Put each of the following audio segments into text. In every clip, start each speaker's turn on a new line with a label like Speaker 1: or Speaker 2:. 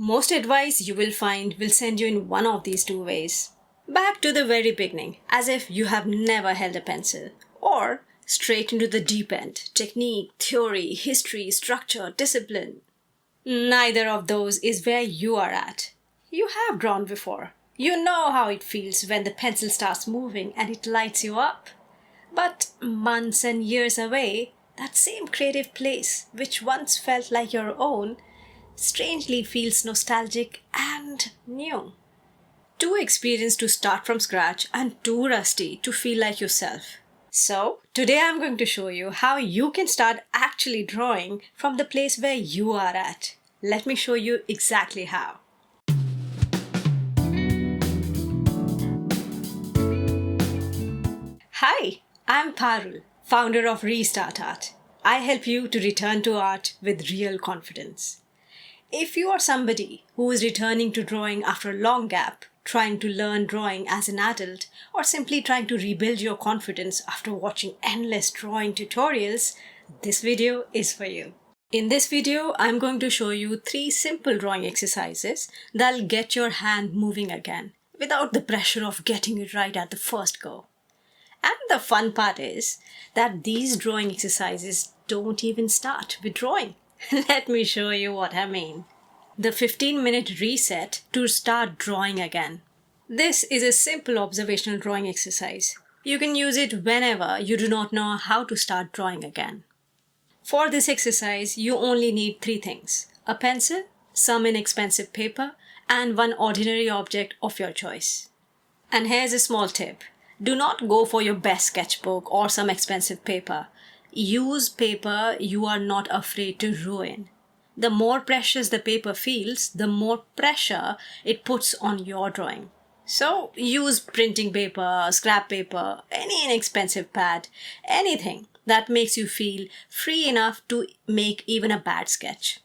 Speaker 1: Most advice you will find will send you in one of these two ways. Back to the very beginning, as if you have never held a pencil. Or straight into the deep end, technique, theory, history, structure, discipline. Neither of those is where you are at. You have drawn before. You know how it feels when the pencil starts moving and it lights you up. But months and years away, that same creative place, which once felt like your own, strangely feels nostalgic and new. Too experienced to start from scratch and too rusty to feel like yourself. So, today I'm going to show you how you can start actually drawing from the place where you are at. Let me show you exactly how. Hi, I'm Parul, founder of Restart Art. I help you to return to art with real confidence. If you are somebody who is returning to drawing after a long gap, trying to learn drawing as an adult, or simply trying to rebuild your confidence after watching endless drawing tutorials, this video is for you. In this video, I'm going to show you 3 simple drawing exercises that'll get your hand moving again, without the pressure of getting it right at the first go. And the fun part is that these drawing exercises don't even start with drawing. Let me show you what I mean. The 15-minute reset to start drawing again. This is a simple observational drawing exercise. You can use it whenever you do not know how to start drawing again. For this exercise, you only need 3 things: a pencil, some inexpensive paper, and one ordinary object of your choice. And here's a small tip. Do not go for your best sketchbook or some expensive paper. Use paper you are not afraid to ruin. The more precious the paper feels, the more pressure it puts on your drawing. So use printing paper, scrap paper, any inexpensive pad, anything that makes you feel free enough to make even a bad sketch.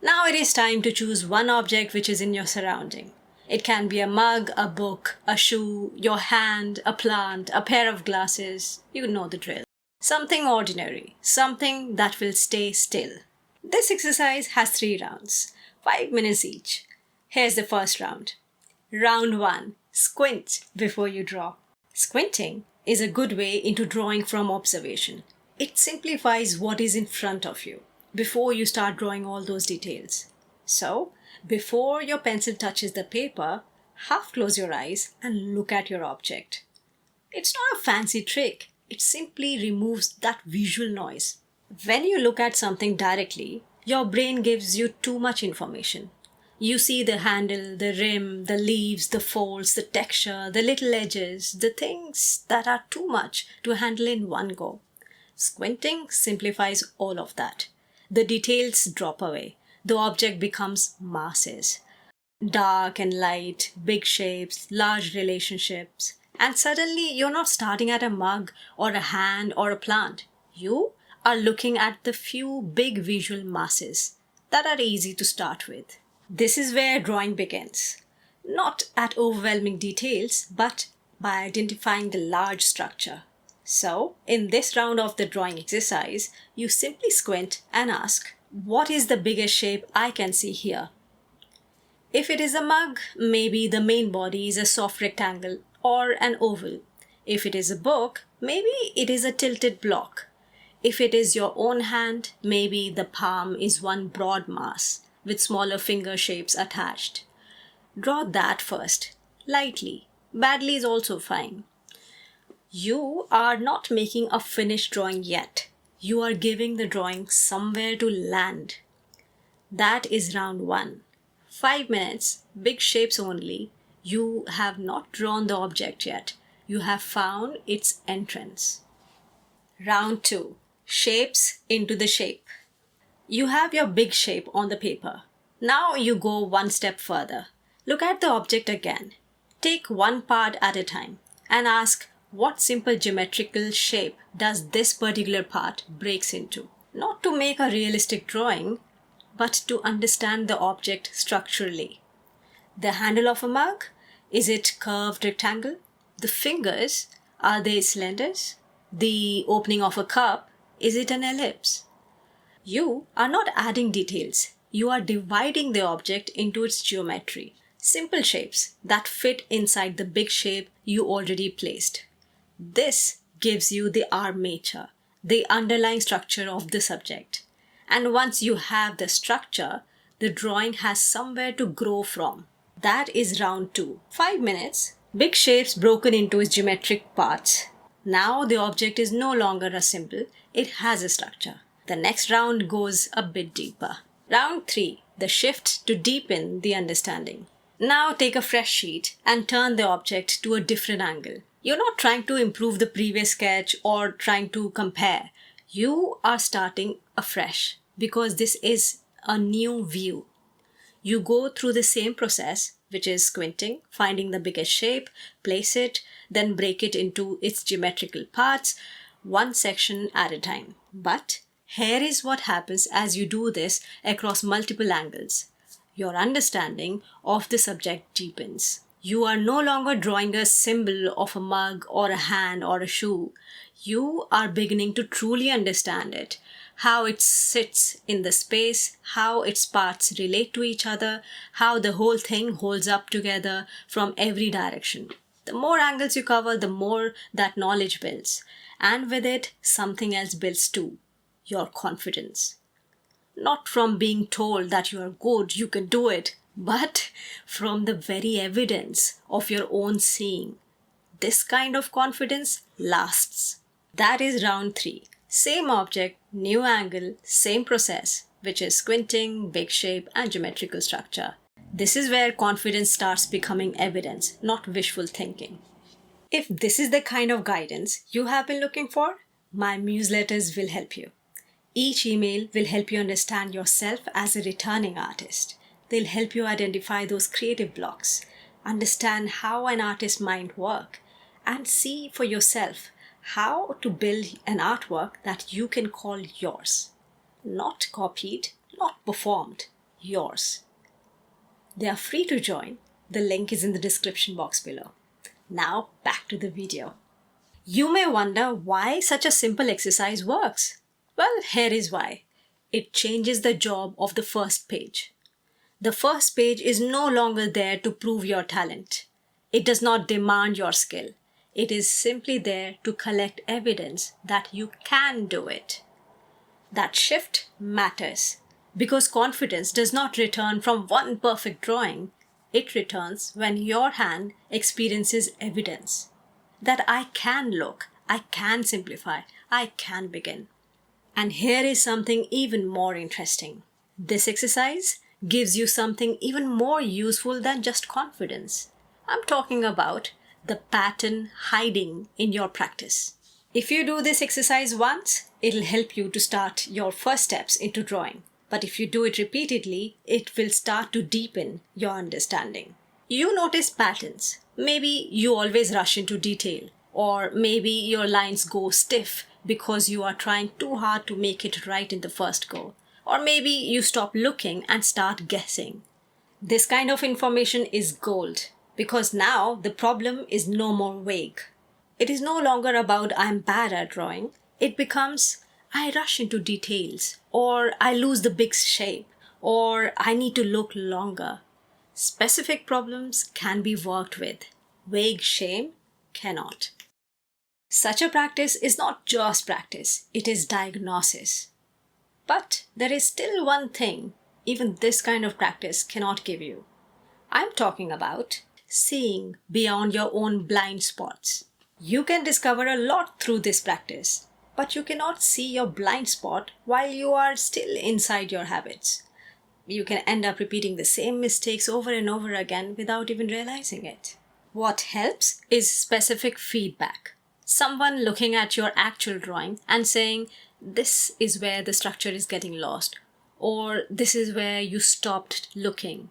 Speaker 1: Now it is time to choose one object which is in your surrounding. It can be a mug, a book, a shoe, your hand, a plant, a pair of glasses. You know the drill. Something ordinary, something that will stay still. This exercise has 3 rounds, 5 minutes each. Here's the first round. Round 1. Squint before you draw. Squinting is a good way into drawing from observation. It simplifies what is in front of you before you start drawing all those details. So, before your pencil touches the paper, half close your eyes and look at your object. It's not a fancy trick. It simply removes that visual noise. When you look at something directly, your brain gives you too much information. You see the handle, the rim, the leaves, the folds, the texture, the little edges, the things that are too much to handle in one go. Squinting simplifies all of that. The details drop away. The object becomes masses. Dark and light, big shapes, large relationships. And suddenly you're not starting at a mug or a hand or a plant. You are looking at the few big visual masses that are easy to start with. This is where drawing begins. Not at overwhelming details, but by identifying the large structure. So, in this round of the drawing exercise, you simply squint and ask, what is the biggest shape I can see here? If it is a mug, maybe the main body is a soft rectangle or an oval. If it is a book, maybe it is a tilted block. If it is your own hand, maybe the palm is one broad mass with smaller finger shapes attached. Draw that first, lightly. Badly is also fine. You are not making a finished drawing yet. You are giving the drawing somewhere to land. That is round 1. 5 minutes, big shapes only. You have not drawn the object yet. You have found its entrance. Round 2. Shapes into the shape. You have your big shape on the paper. Now you go one step further. Look at the object again. Take one part at a time and ask, what simple geometrical shape does this particular part breaks into? Not to make a realistic drawing, but to understand the object structurally. The handle of a mug, is it curved rectangle? The fingers, are they cylinders? The opening of a cup, is it an ellipse? You are not adding details. you are dividing the object into its geometry. Simple shapes that fit inside the big shape you already placed. This gives you the armature, the underlying structure of the subject. And once you have the structure, the drawing has somewhere to grow from. That is round 2. 5 minutes, big shapes broken into its geometric parts. Now the object is no longer a symbol, it has a structure. The next round goes a bit deeper. Round 3, the shift to deepen the understanding. Now take a fresh sheet and turn the object to a different angle. You're not trying to improve the previous sketch or trying to compare. You are starting afresh because this is a new view. You go through the same process, which is squinting, finding the biggest shape, place it, then break it into its geometrical parts, one section at a time. But here is what happens as you do this across multiple angles. Your understanding of the subject deepens. You are no longer drawing a symbol of a mug or a hand or a shoe. You are beginning to truly understand it, how it sits in the space, how its parts relate to each other, how the whole thing holds up together from every direction. The more angles you cover, the more that knowledge builds. And with it, something else builds too, your confidence. Not from being told that you are good, you can do it, but from the very evidence of your own seeing. This kind of confidence lasts. That is round 3. Same object, new angle, same process, which is squinting, big shape, and geometrical structure. This is where confidence starts becoming evidence, not wishful thinking. If this is the kind of guidance you have been looking for, my newsletters will help you. Each email will help you understand yourself as a returning artist. They'll help you identify those creative blocks, understand how an artist's mind works, and see for yourself how to build an artwork that you can call yours. Not copied, not performed, yours. They are free to join. The link is in the description box below. Now back to the video. You may wonder why such a simple exercise works. Well, here is why. It changes the job of the first page. The first page is no longer there to prove your talent. It does not demand your skill. It is simply there to collect evidence that you can do it. That shift matters because confidence does not return from one perfect drawing. It returns when your hand experiences evidence that I can look, I can simplify, I can begin. And here is something even more interesting. This exercise gives you something even more useful than just confidence. I'm talking about the pattern hiding in your practice. If you do this exercise once, it'll help you to start your first steps into drawing. But if you do it repeatedly, it will start to deepen your understanding. You notice patterns. Maybe you always rush into detail, or maybe your lines go stiff because you are trying too hard to make it right in the first go. Or maybe you stop looking and start guessing. This kind of information is gold because now the problem is no more vague. It is no longer about I'm bad at drawing. It becomes I rush into details, or I lose the big shape, or I need to look longer. Specific problems can be worked with. Vague shame cannot. Such a practice is not just practice, it is diagnosis. But there is still one thing even this kind of practice cannot give you. I'm talking about seeing beyond your own blind spots. You can discover a lot through this practice, but you cannot see your blind spot while you are still inside your habits. You can end up repeating the same mistakes over and over again without even realizing it. What helps is specific feedback. Someone looking at your actual drawing and saying, this is where the structure is getting lost, or this is where you stopped looking.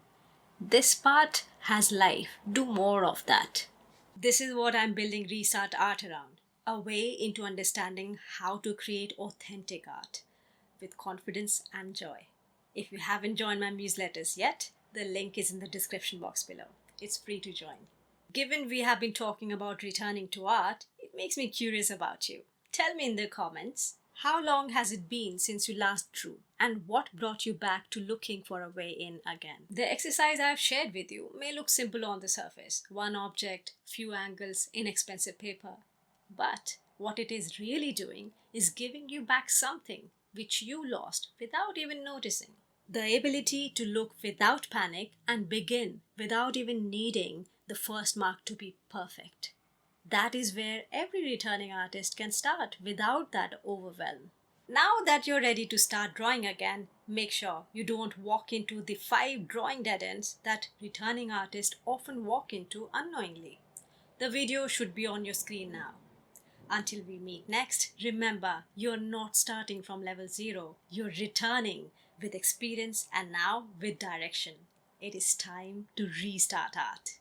Speaker 1: This part has life. Do more of that. This is what I'm building Restart Art around, a way into understanding how to create authentic art with confidence and joy. If you haven't joined my newsletters yet, the link is in the description box below. It's free to join. Given we have been talking about returning to art, it makes me curious about you. Tell me in the comments, How long has it been since you last drew? And what brought you back to looking for a way in again? The exercise I've shared with you may look simple on the surface: one object, few angles, inexpensive paper. But what it is really doing is giving you back something which you lost without even noticing. The ability to look without panic and begin without even needing the first mark to be perfect. That is where every returning artist can start without that overwhelm. Now that you're ready to start drawing again, make sure you don't walk into the 5 drawing dead ends that returning artists often walk into unknowingly. The video should be on your screen now. Until we meet next, remember, you're not starting from level 0. You're returning with experience and now with direction. It is time to restart art.